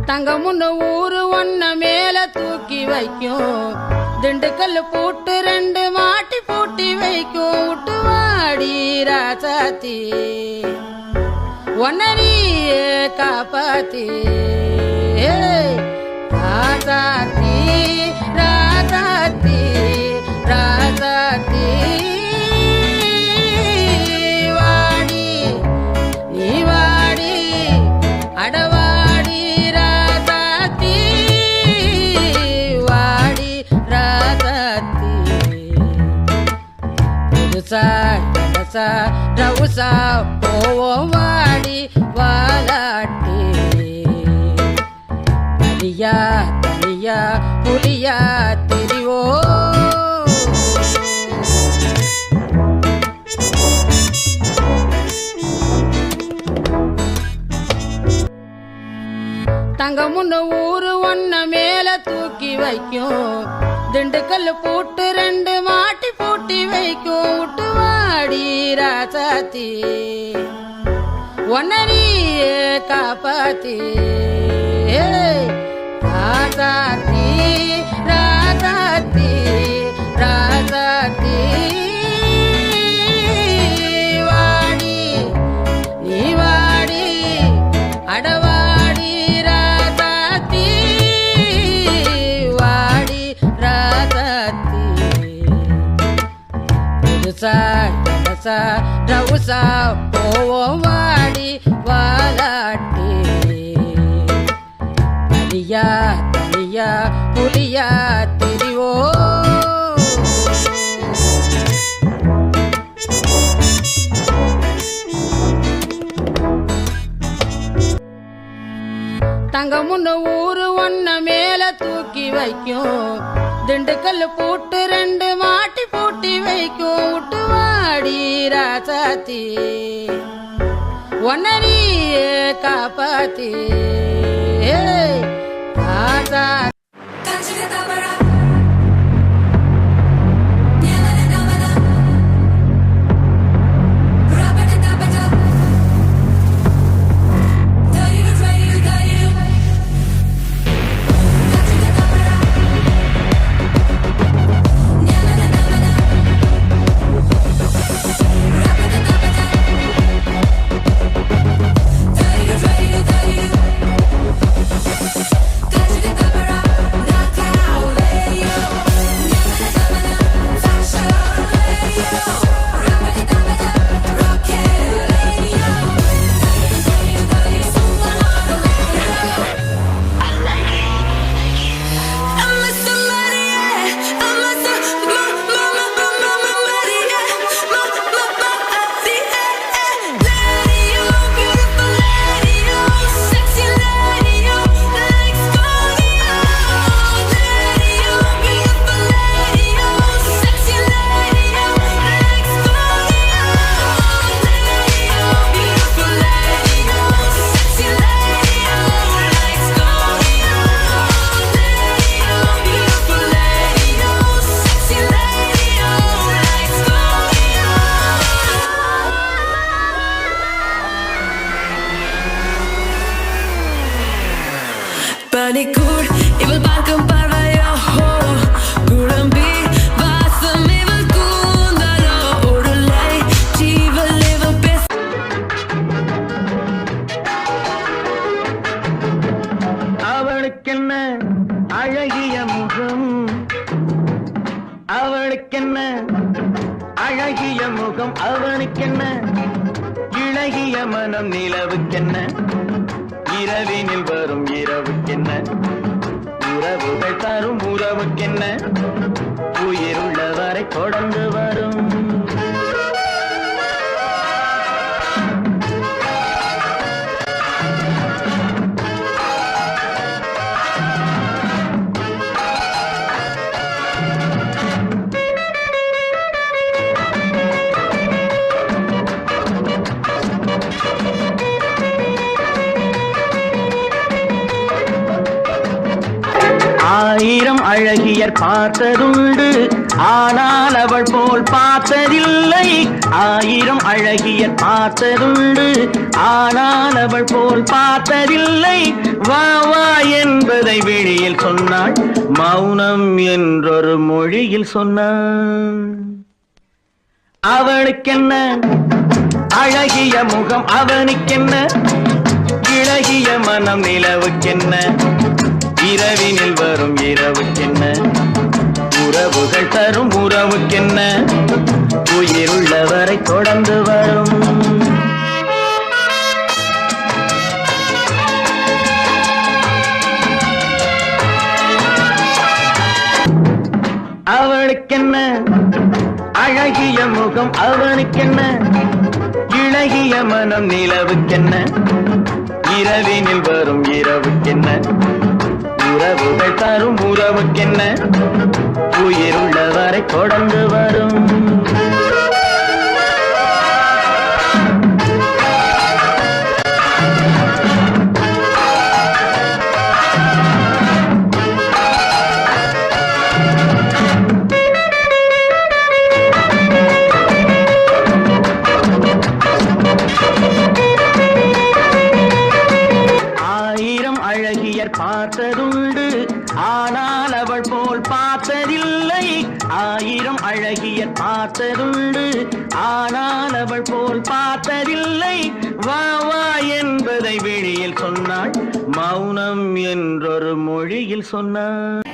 தங்கமுன்னு ஊரு ஒன்ன மேல தூக்கி வைக்கும், திண்டுக்கல் பூட்டு ரெண்டு மாட்டி பூட்டி வைக்கும். விட்டு வாடி ராசாத்தி ஒன்ன நீயே காப்பாத்தி, ராசாத்தி ராசாத்தி ராசாத்தி வாடி நீ வாடி அடவாடி ராசாத்தி வாடி ராசாத்தி. புதுசா கடசா ரவுசா போவோம் வாடி வாலாட்டி, தனியா தனியா புலியா தெரிவோ. தங்கமுன்னு ஊரு ஒன்ன மேல தூக்கி வைக்கும், திண்டுக்கல் பூட்டு ரெண்டு மாட்டி பூட்டி வைக்கும். விட்டு வாடி ராசாத்தி ஒன்ன நீயே காப்பாத்தி, ராசாத்தி ராசாத்தி ராசாத்தி வாடி நீ வாடி அடவாடி ராசாத்தி வாடி ராசாத்தி. புதுசா கடசா ரவுசா போவோம் வாடி வாலாட்டி, தனியா தனியா புலியா தெரிவோ. தங்கமுன்னு ஊரு ஒன்ன மேல தூக்கி வைக்கும், திண்டுக்கல் பூட்டு ரெண்டு மாட்டி பூட்டி வைக்கும். விட்டு வாடி ராசாத்தி ஒன்ன நீயே காப்பாத்தி, ராசாத்தி. Panikur, ivel barkam parvayo ho, Gurambi, vasam ivel kundalo, Urulai, jival ivel pes. அவளுக்கென்ன அழகிய முகம், அவளுக்கென்ன அழகிய முகம், அவனுக்கென்ன இளகிய மனம், நிலவுக்கென்ன இரவினில் வரும் இரவுக்கென்ன உறவுகள் ஆயிரம் அழகியர் பார்த்ததுண்டு, ஆனால் அவள் போல் பார்த்ததில்லை. ஆயிரம் அழகியர் பார்த்ததுண்டு, ஆனால் அவள் போல் பார்த்ததில்லை. வா வா என்பதை வெளியில் சொன்னாள், மௌனம் என்றொரு மொழியில் சொன்னாள். அவளுக்கென்ன அழகிய முகம், அவனுக்கென்ன இளகிய மனம், நிலவுக்கென்ன இரவினில் வரும் இரவுக்கென்ன, உறவுகள் தரும் உறவுக்கென்ன, உயிருள்ளவரை தொடர்ந்து வரும். அவளுக்கென்ன அழகிய முகம், அவனுக்கென்ன இளகிய மனம், நிலவுக்கென்ன இரவினில் வரும் இரவுக்கென்ன, உறவுகள் தரும் உறவுக்கென்ன, உயிருள்ளவரை தொடர்ந்து வரும். அழகியர் பார்த்ததுண்டு, ஆனால் அவள் போல் பார்த்ததில்லை. ஆயிரம் அழகியர் பார்த்ததுண்டு, ஆனால் அவள் போல் பார்த்ததில்லை. வா வா என்பதை வெளியில் சொன்னாள், மௌனம் என்றொரு மொழியில் சொன்னாள்.